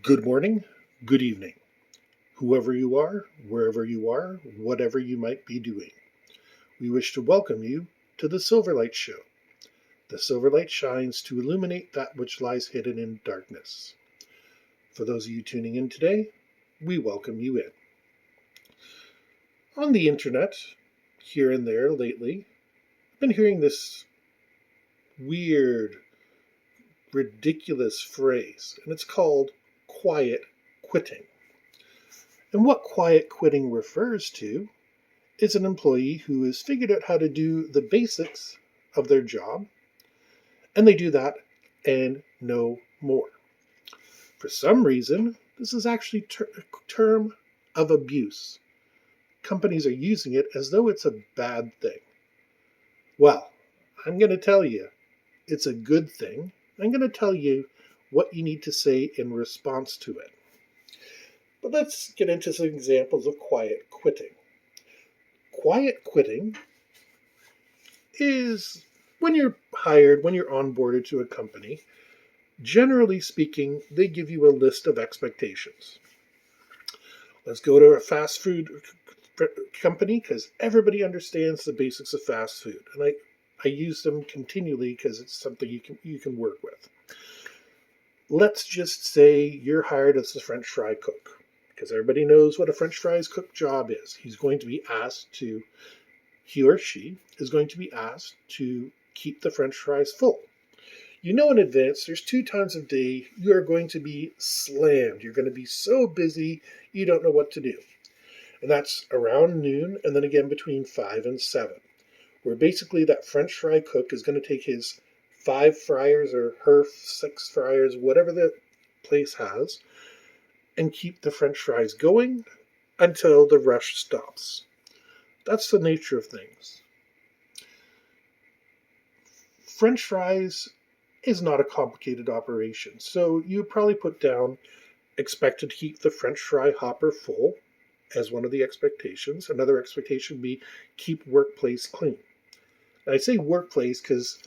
Good morning, good evening, whoever you are, wherever you are, whatever you might be doing. We wish to welcome you to the Silverlight Show. The Silverlight shines to illuminate that which lies hidden in darkness. For those of you tuning in today, we welcome you in. On the internet, here and there lately, I've been hearing this weird, ridiculous phrase, and it's called quiet quitting. And what quiet quitting refers to is an employee who has figured out how to do the basics of their job, and they do that and no more. For some reason, this is actually a term of abuse. Companies are using it as though it's a bad thing. Well, I'm going to tell you, it's a good thing. I'm going to tell you what you need to say in response to it. But let's get into some examples of quiet quitting. Quiet quitting is when you're hired, when you're onboarded to a company, generally speaking, they give you a list of expectations. Let's go to a fast food company because everybody understands the basics of fast food. And I use them continually because it's something you can work with. Let's just say you're hired as a French fry cook because everybody knows what a French fries cook job is. He or she is going to be asked to keep the French fries full. You know in advance there's 2 times a day you are going to be slammed. You're going to be so busy you don't know what to do. And that's around noon and then again between 5 and 7, where basically that French fry cook is going to take his 5 fryers or her 6 fryers, whatever the place has, and keep the French fries going until the rush stops. That's the nature of things. French fries is not a complicated operation, so you probably put down expected to keep the French fry hopper full as one of the expectations. Another expectation would be keep workplace clean. And I say workplace because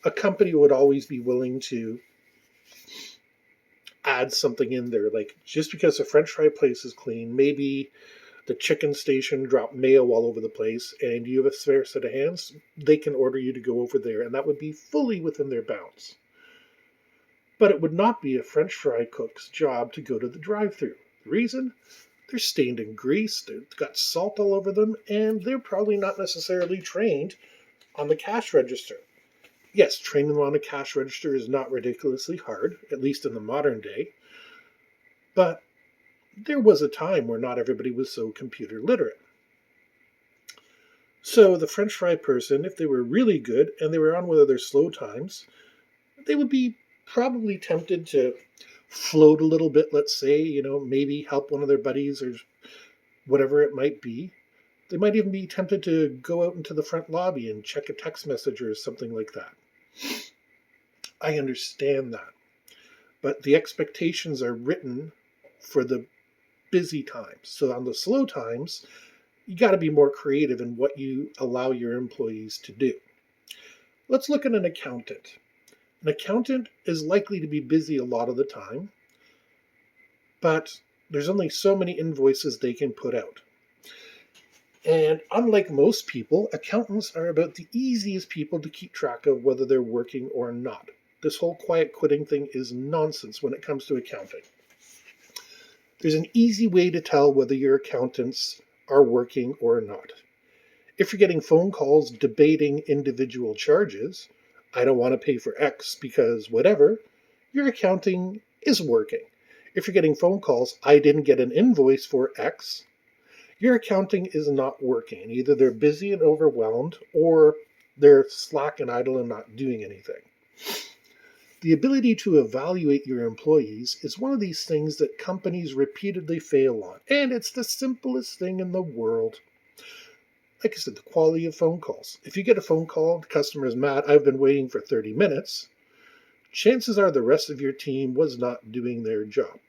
a company would always be willing to add something in there, like just because the French fry place is clean, maybe the chicken station dropped mayo all over the place and you have a spare set of hands, they can order you to go over there, and that would be fully within their bounds. But it would not be a French fry cook's job to go to the drive-thru. The reason? They're stained in grease, they've got salt all over them, and they're probably not necessarily trained on the cash register. Yes, training them on a cash register is not ridiculously hard, at least in the modern day, but there was a time where not everybody was so computer literate. So the French fry person, if they were really good and they were on one of their slow times, they would be probably tempted to float a little bit, let's say, maybe help one of their buddies or whatever it might be. They might even be tempted to go out into the front lobby and check a text message or something like that. I understand that. But the expectations are written for the busy times. So on the slow times, you got to be more creative in what you allow your employees to do. Let's look at an accountant. An accountant is likely to be busy a lot of the time, but there's only so many invoices they can put out. And unlike most people, accountants are about the easiest people to keep track of whether they're working or not. This whole quiet quitting thing is nonsense when it comes to accounting. There's an easy way to tell whether your accountants are working or not. If you're getting phone calls debating individual charges, I don't want to pay for X because whatever, your accounting is working. If you're getting phone calls, I didn't get an invoice for X, your accounting is not working. Either they're busy and overwhelmed or they're slack and idle and not doing anything. The ability to evaluate your employees is one of these things that companies repeatedly fail on, and it's the simplest thing in the world. Like I said, the quality of phone calls. If you get a phone call, the customer is mad, I've been waiting for 30 minutes, chances are the rest of your team was not doing their job.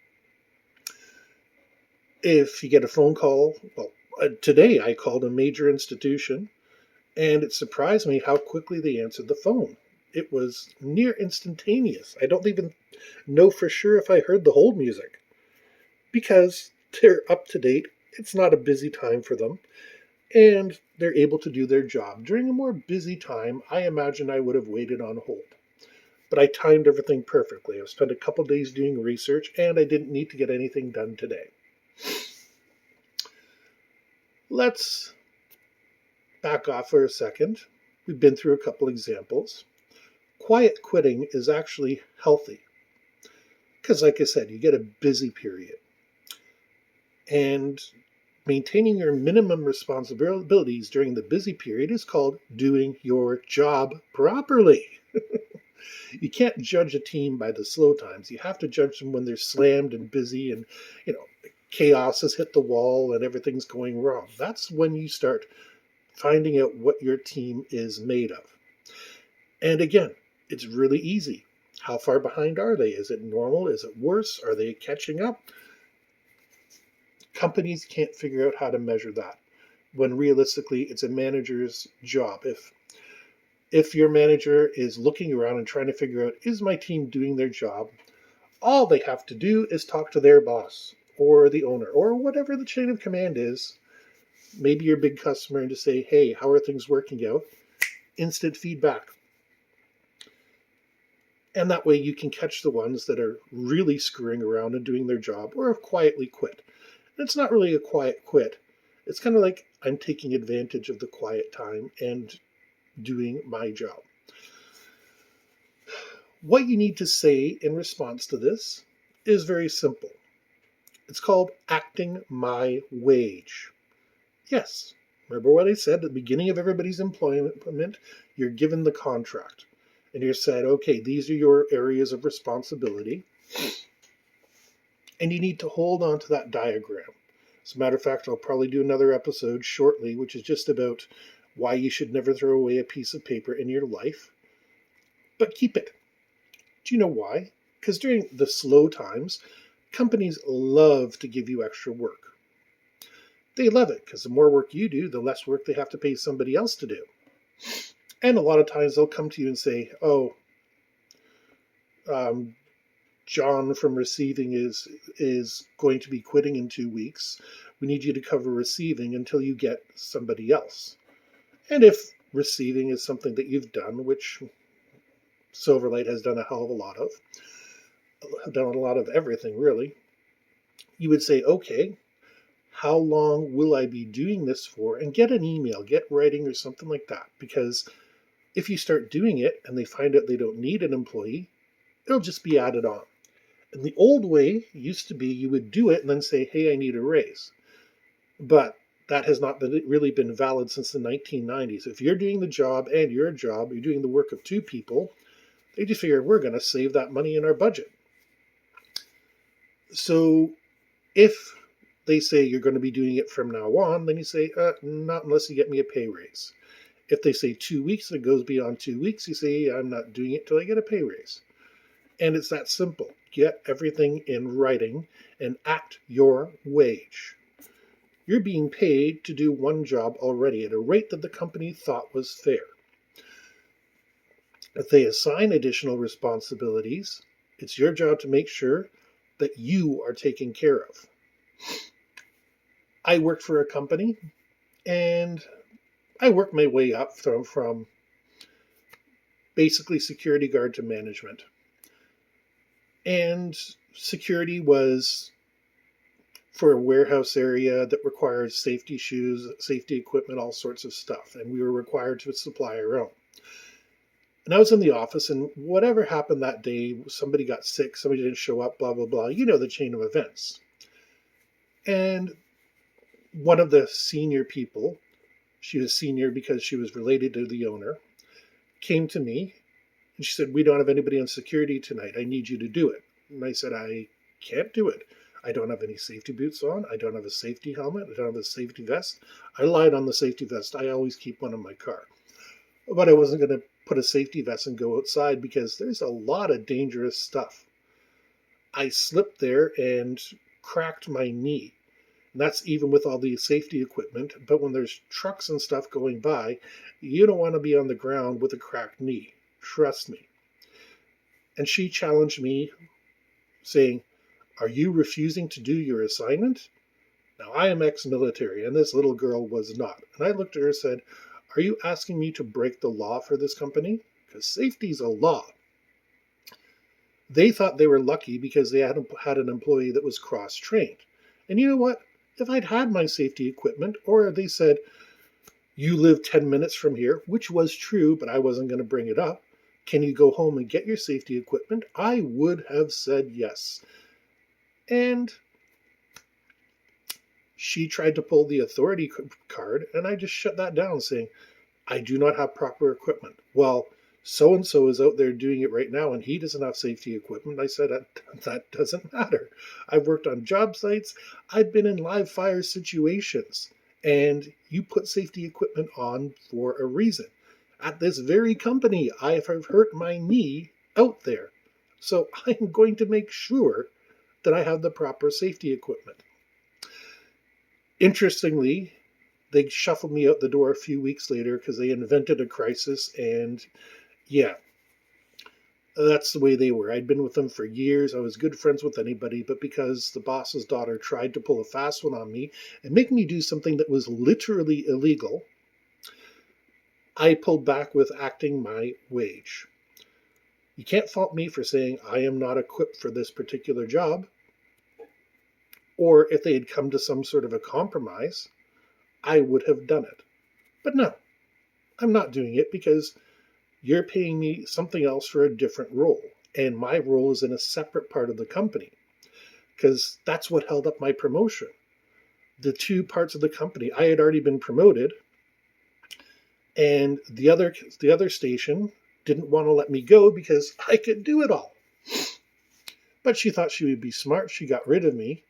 If you get a phone call, today I called a major institution, and it surprised me how quickly they answered the phone. it was near instantaneous. I don't even know for sure if I heard the hold music because they're up to date. It's not a busy time for them, and they're able to do their job. During a more busy time, I imagine I would have waited on hold. But I timed everything perfectly. I spent a couple days doing research, and I didn't need to get anything done today. Let's back off for a second. We've been through a couple examples. Quiet quitting is actually healthy because, like I said, you get a busy period. And maintaining your minimum responsibilities during the busy period is called doing your job properly. You can't judge a team by the slow times. You have to judge them when they're slammed and busy and, chaos has hit the wall and everything's going wrong. That's when you start finding out what your team is made of. And again, it's really easy. How far behind are they? Is it normal? Is it worse? Are they catching up? Companies can't figure out how to measure that when realistically it's a manager's job. If your manager is looking around and trying to figure out, is my team doing their job? All they have to do is talk to their boss or the owner or whatever the chain of command is. Maybe your big customer, and just say, hey, how are things working out? Instant feedback. And that way you can catch the ones that are really screwing around and doing their job or have quietly quit. And it's not really a quiet quit. It's kind of like I'm taking advantage of the quiet time and doing my job. What you need to say in response to this is very simple. It's called acting my wage. Yes, remember what I said at the beginning of everybody's employment? You're given the contract. And you're said, okay, these are your areas of responsibility. And you need to hold on to that diagram. As a matter of fact, I'll probably do another episode shortly, which is just about why you should never throw away a piece of paper in your life. But keep it. Do you know why? Because during the slow times, companies love to give you extra work. They love it because the more work you do, the less work they have to pay somebody else to do. And a lot of times they'll come to you and say, John from receiving is going to be quitting in 2 weeks. We need you to cover receiving until you get somebody else. And if receiving is something that you've done, which Silverlight has done a hell of a lot of, done a lot of everything really, you would say, okay, how long will I be doing this for? And get an email, get writing or something like that. Because if you start doing it and they find out they don't need an employee, it'll just be added on. And the old way used to be you would do it and then say, hey, I need a raise. But that has not really been valid since the 1990s. If you're doing the job and your job, you're doing the work of two people, they just figure we're going to save that money in our budget. So if they say you're going to be doing it from now on, then you say, not unless you get me a pay raise. If they say 2 weeks and it goes beyond 2 weeks, you say, I'm not doing it till I get a pay raise. And it's that simple. Get everything in writing and act your wage. You're being paid to do one job already at a rate that the company thought was fair. If they assign additional responsibilities, it's your job to make sure that you are taken care of. I worked for a company, and I worked my way up from basically security guard to management. And security was for a warehouse area that required safety shoes, safety equipment, all sorts of stuff. And we were required to supply our own. And I was in the office, and whatever happened that day, somebody got sick, somebody didn't show up, blah, blah, blah. You know the chain of events. And one of the senior people, she was senior because she was related to the owner, came to me and she said, we don't have anybody on security tonight. I need you to do it. And I said, I can't do it. I don't have any safety boots on. I don't have a safety helmet. I don't have a safety vest. I lied on the safety vest. I always keep one in my car. But I wasn't going to put a safety vest and go outside because there's a lot of dangerous stuff. I slipped there and cracked my knee. And that's even with all the safety equipment. But when there's trucks and stuff going by, you don't want to be on the ground with a cracked knee. Trust me. And she challenged me, saying, "Are you refusing to do your assignment?" Now, I am ex-military, and this little girl was not. And I looked at her and said, "Are you asking me to break the law for this company? Because safety's a law." They thought they were lucky because they had an employee that was cross-trained. And you know what? If I'd had my safety equipment, or they said, "You live 10 minutes from here," which was true, but I wasn't going to bring it up, "Can you go home and get your safety equipment?" I would have said yes. And she tried to pull the authority card, and I just shut that down, saying, "I do not have proper equipment." "Well, so-and-so is out there doing it right now, and he doesn't have safety equipment." I said, that doesn't matter. I've worked on job sites. I've been in live fire situations, and you put safety equipment on for a reason. At this very company, I have hurt my knee out there. So I'm going to make sure that I have the proper safety equipment. Interestingly, they shuffled me out the door a few weeks later because they invented a crisis, and yeah, that's the way they were. I'd been with them for years. I was good friends with anybody, but because the boss's daughter tried to pull a fast one on me and make me do something that was literally illegal, I pulled back with acting my wage. You can't fault me for saying I am not equipped for this particular job. Or if they had come to some sort of a compromise, I would have done it. But no, I'm not doing it because you're paying me something else for a different role. And my role is in a separate part of the company because that's what held up my promotion. The two parts of the company, I had already been promoted, and the other station didn't want to let me go because I could do it all. But she thought she would be smart. She got rid of me.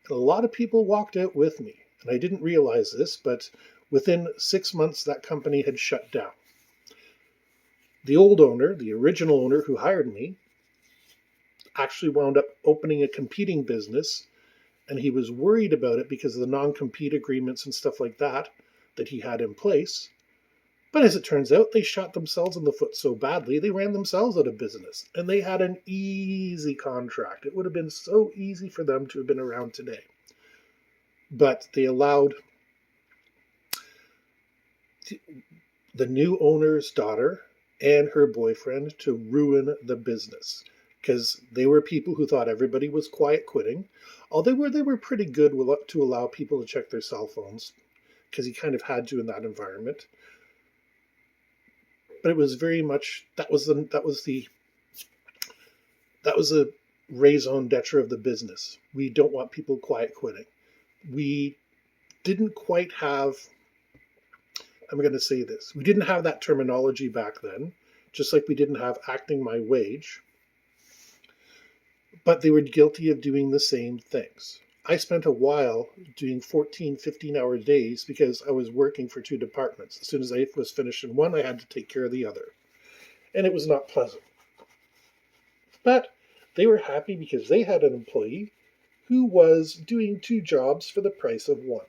And a lot of people walked out with me. And I didn't realize this, but within 6 months, that company had shut down. The old owner, the original owner who hired me, actually wound up opening a competing business, and he was worried about it because of the non-compete agreements and stuff like that he had in place. But as it turns out, they shot themselves in the foot so badly, they ran themselves out of business. And they had an easy contract. It would have been so easy for them to have been around today. But they allowed the new owner's daughter and her boyfriend to ruin the business. Because they were people who thought everybody was quiet quitting. Although they were pretty good to allow people to check their cell phones. Because you kind of had to in that environment. But it was very much that was the raison d'etre of the business. We don't want people quiet quitting. We didn't quite have, I'm going to say this, we didn't have that terminology back then, just like we didn't have acting my wage, but they were guilty of doing the same things. I spent a while doing 14, 15-hour days because I was working for two departments. As soon as I was finished in one, I had to take care of the other. And it was not pleasant. But they were happy because they had an employee who was doing two jobs for the price of one.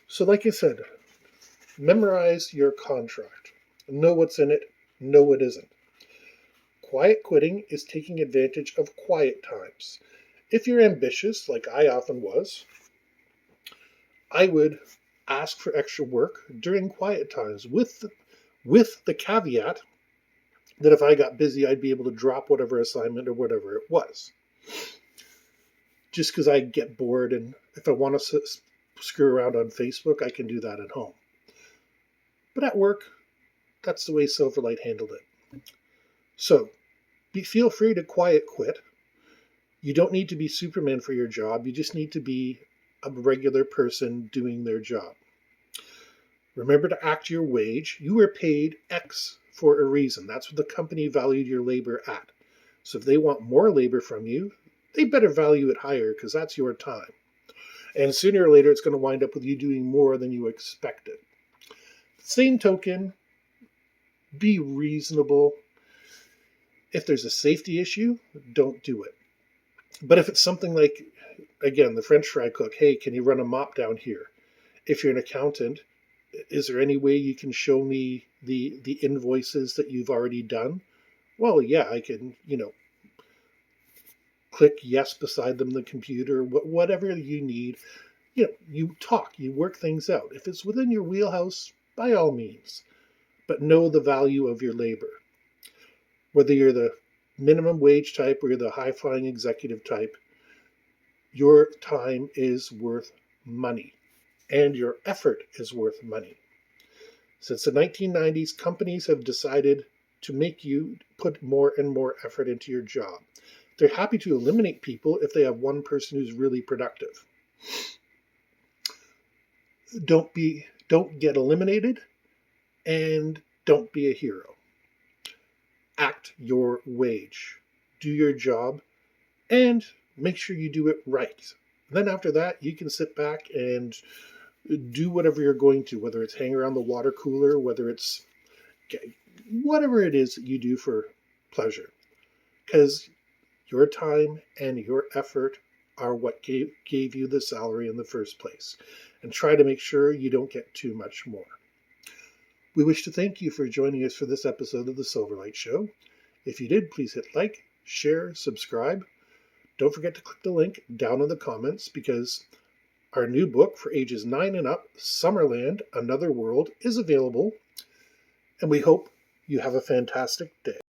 So like I said, memorize your contract. Know what's in it, know what isn't. Quiet quitting is taking advantage of quiet times. If you're ambitious, like I often was, I would ask for extra work during quiet times with the caveat that if I got busy, I'd be able to drop whatever assignment or whatever it was. Just because I get bored, and if I want to screw around on Facebook, I can do that at home. But at work, that's the way Silverlight handled it. So, feel free to quiet quit. You don't need to be Superman for your job. You just need to be a regular person doing their job. Remember to act your wage. You were paid X for a reason. That's what the company valued your labor at. So if they want more labor from you, they better value it higher because that's your time. And sooner or later, it's going to wind up with you doing more than you expected. Same token, be reasonable. If there's a safety issue, don't do it. But if it's something like, again, the French fry cook, hey, can you run a mop down here? If you're an accountant, is there any way you can show me the invoices that you've already done, well, yeah, I can, click yes beside them on the computer, whatever you need. You talk, you work things out. If it's within your wheelhouse, by all means, but know the value of your labor. Whether you're the minimum wage type or you're the high flying executive type, your time is worth money and your effort is worth money. Since the 1990s, companies have decided to make you put more and more effort into your job. They're happy to eliminate people if they have one person who's really productive. Don't get eliminated, and don't be a hero. Act your wage. Do your job and make sure you do it right. Then after that, you can sit back and do whatever you're going to, whether it's hang around the water cooler, whether it's whatever it is that you do for pleasure. Because your time and your effort are what gave you the salary in the first place. And try to make sure you don't get too much more. We wish to thank you for joining us for this episode of the Silverlight Show. If you did, please hit like, share, subscribe. Don't forget to click the link down in the comments, because our new book for ages 9 and up, Summerland, Another World, is available. And we hope you have a fantastic day.